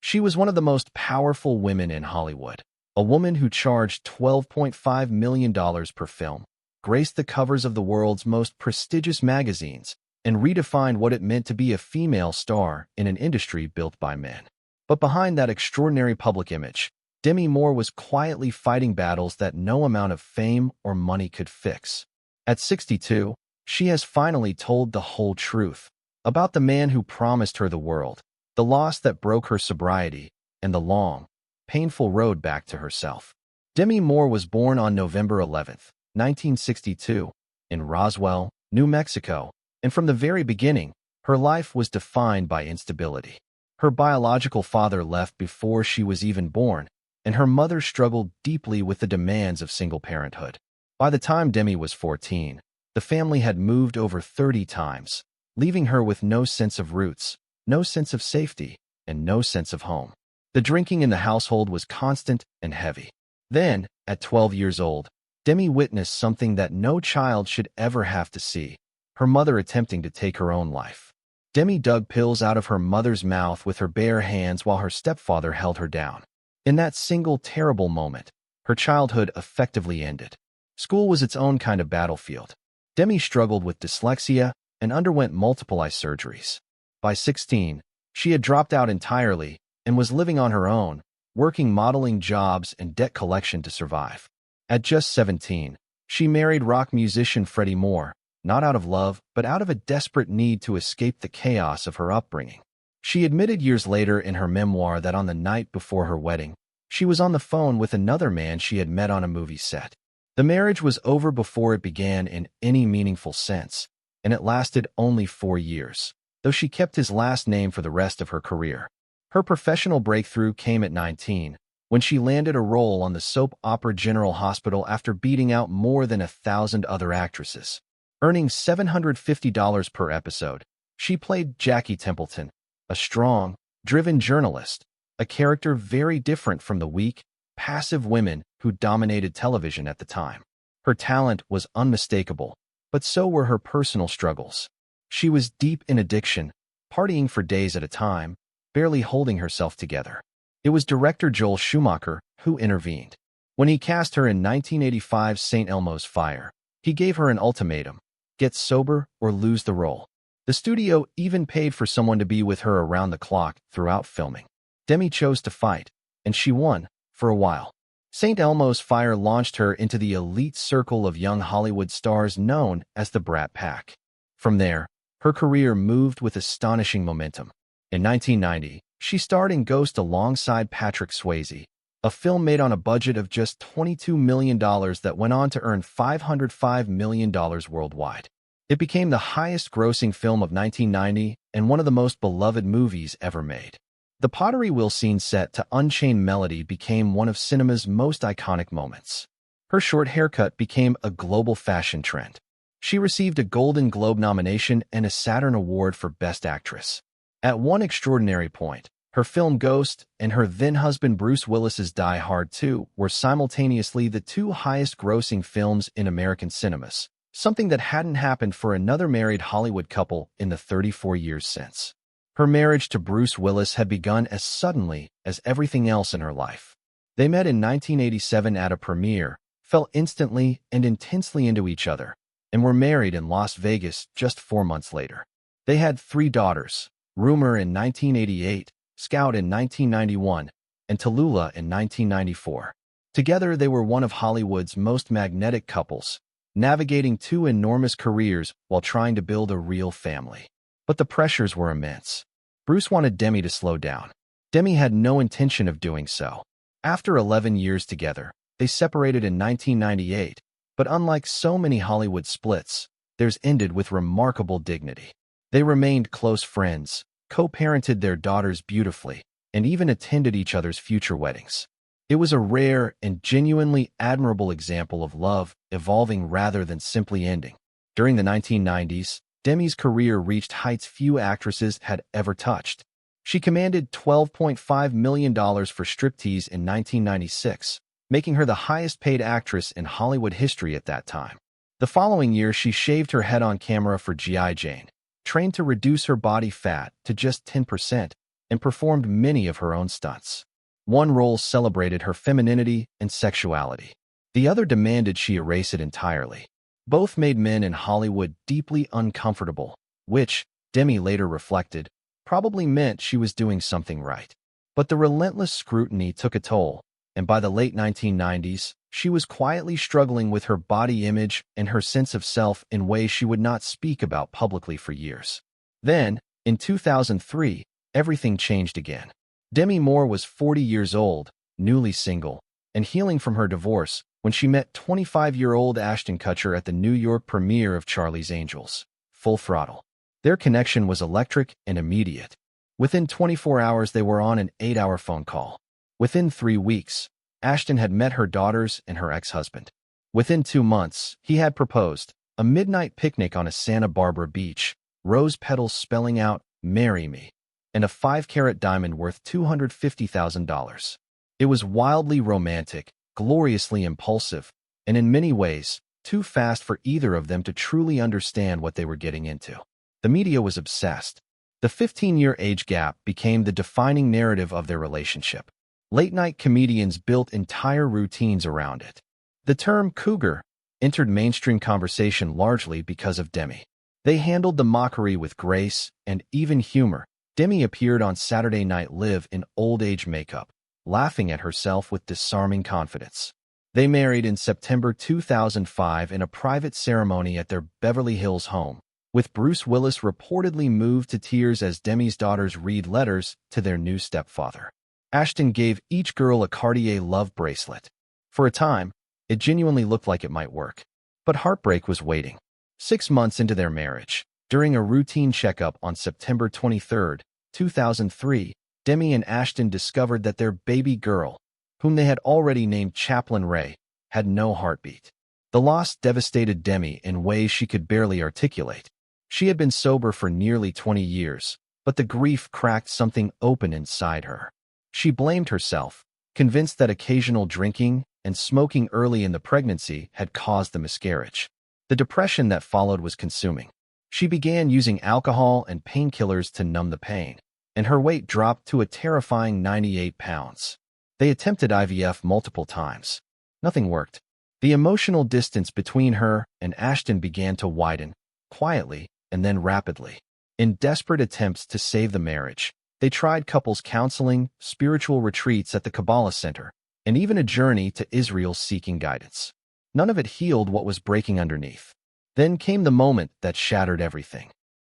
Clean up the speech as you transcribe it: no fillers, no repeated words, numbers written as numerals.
She was one of the most powerful women in Hollywood, a woman who charged $12.5 million per film, graced the covers of the world's most prestigious magazines, and redefined what it meant to be a female star in an industry built by men. But behind that extraordinary public image, Demi Moore was quietly fighting battles that no amount of fame or money could fix. At 62, she has finally told the whole truth about the man who promised her the world, the loss that broke her sobriety, and the long, painful road back to herself. Demi Moore was born on November 11, 1962, in Roswell, New Mexico, and from the very beginning, her life was defined by instability. Her biological father left before she was even born, and her mother struggled deeply with the demands of single parenthood. By the time Demi was 14, the family had moved over 30 times, leaving her with no sense of roots, no sense of safety, and no sense of home. The drinking in the household was constant and heavy. Then, at 12 years old, Demi witnessed something that no child should ever have to see: her mother attempting to take her own life. Demi dug pills out of her mother's mouth with her bare hands while her stepfather held her down. In that single terrible moment, her childhood effectively ended. School was its own kind of battlefield. Demi struggled with dyslexia and underwent multiple eye surgeries. By 16, she had dropped out entirely and was living on her own, working modeling jobs and debt collection to survive. At just 17, she married rock musician Freddie Moore, not out of love, but out of a desperate need to escape the chaos of her upbringing. She admitted years later in her memoir that on the night before her wedding, she was on the phone with another man she had met on a movie set. The marriage was over before it began in any meaningful sense, and it lasted only 4 years, though she kept his last name for the rest of her career. Her professional breakthrough came at 19, when she landed a role on the soap opera General Hospital after beating out more than 1,000 other actresses. Earning $750 per episode, she played Jackie Templeton, a strong, driven journalist, a character very different from the weak, passive women who dominated television at the time. Her talent was unmistakable, but so were her personal struggles. She was deep in addiction, partying for days at a time, barely holding herself together. It was director Joel Schumacher who intervened. When he cast her in 1985's St. Elmo's Fire, he gave her an ultimatum: get sober or lose the role. The studio even paid for someone to be with her around the clock throughout filming. Demi chose to fight, and she won, for a while. St. Elmo's Fire launched her into the elite circle of young Hollywood stars known as the Brat Pack. From there, her career moved with astonishing momentum. In 1990, she starred in Ghost alongside Patrick Swayze, a film made on a budget of just $22 million that went on to earn $505 million worldwide. It became the highest-grossing film of 1990 and one of the most beloved movies ever made. The pottery wheel scene set to Unchained Melody became one of cinema's most iconic moments. Her short haircut became a global fashion trend. She received a Golden Globe nomination and a Saturn Award for Best Actress. At one extraordinary point, her film Ghost and her then-husband Bruce Willis's Die Hard 2 were simultaneously the two highest-grossing films in American cinemas, something that hadn't happened for another married Hollywood couple in the 34 years since. Her marriage to Bruce Willis had begun as suddenly as everything else in her life. They met in 1987 at a premiere, fell instantly and intensely into each other, and were married in Las Vegas just 4 months later. They had 3 daughters: Rumor in 1988, Scout in 1991, and Tallulah in 1994. Together, they were one of Hollywood's most magnetic couples, navigating 2 enormous careers while trying to build a real family. But the pressures were immense. Bruce wanted Demi to slow down. Demi had no intention of doing so. After 11 years together, they separated in 1998, but unlike so many Hollywood splits, theirs ended with remarkable dignity. They remained close friends, co-parented their daughters beautifully, and even attended each other's future weddings. It was a rare and genuinely admirable example of love evolving rather than simply ending. During the 1990s, Demi's career reached heights few actresses had ever touched. She commanded $12.5 million for striptease in 1996, making her the highest-paid actress in Hollywood history at that time. The following year, she shaved her head on camera for G.I. Jane, trained to reduce her body fat to just 10%, and performed many of her own stunts. One role celebrated her femininity and sexuality. The other demanded she erase it entirely. Both made men in Hollywood deeply uncomfortable, which, Demi later reflected, probably meant she was doing something right. But the relentless scrutiny took a toll, and by the late 1990s, she was quietly struggling with her body image and her sense of self in ways she would not speak about publicly for years. Then, in 2003, everything changed again. Demi Moore was 40 years old, newly single, and healing from her divorce when she met 25-year-old Ashton Kutcher at the New York premiere of Charlie's Angels, Full Throttle. Their connection was electric and immediate. Within 24 hours, they were on an 8-hour phone call. Within 3 weeks, Ashton had met her daughters and her ex-husband. Within 2 months, he had proposed, a midnight picnic on a Santa Barbara beach, rose petals spelling out, "Marry me," and a 5-carat diamond worth $250,000. It was wildly romantic, gloriously impulsive, and in many ways, too fast for either of them to truly understand what they were getting into. The media was obsessed. The 15-year age gap became the defining narrative of their relationship. Late-night comedians built entire routines around it. The term cougar entered mainstream conversation largely because of Demi. They handled the mockery with grace and even humor. Demi appeared on Saturday Night Live in old-age makeup, laughing at herself with disarming confidence. They married in September 2005 in a private ceremony at their Beverly Hills home, with Bruce Willis reportedly moved to tears as Demi's daughters read letters to their new stepfather. Ashton gave each girl a Cartier love bracelet. For a time, it genuinely looked like it might work. But heartbreak was waiting. 6 months into their marriage, during a routine checkup on September 23, 2003, Demi and Ashton discovered that their baby girl, whom they had already named Chaplain Ray, had no heartbeat. The loss devastated Demi in ways she could barely articulate. She had been sober for nearly 20 years, but the grief cracked something open inside her. She blamed herself, convinced that occasional drinking and smoking early in the pregnancy had caused the miscarriage. The depression that followed was consuming. She began using alcohol and painkillers to numb the pain, and her weight dropped to a terrifying 98 pounds. They attempted IVF multiple times. Nothing worked. The emotional distance between her and Ashton began to widen, quietly and then rapidly. In desperate attempts to save the marriage, they tried couples counseling, spiritual retreats at the Kabbalah Center, and even a journey to Israel seeking guidance. None of it healed what was breaking underneath. Then came the moment that shattered everything.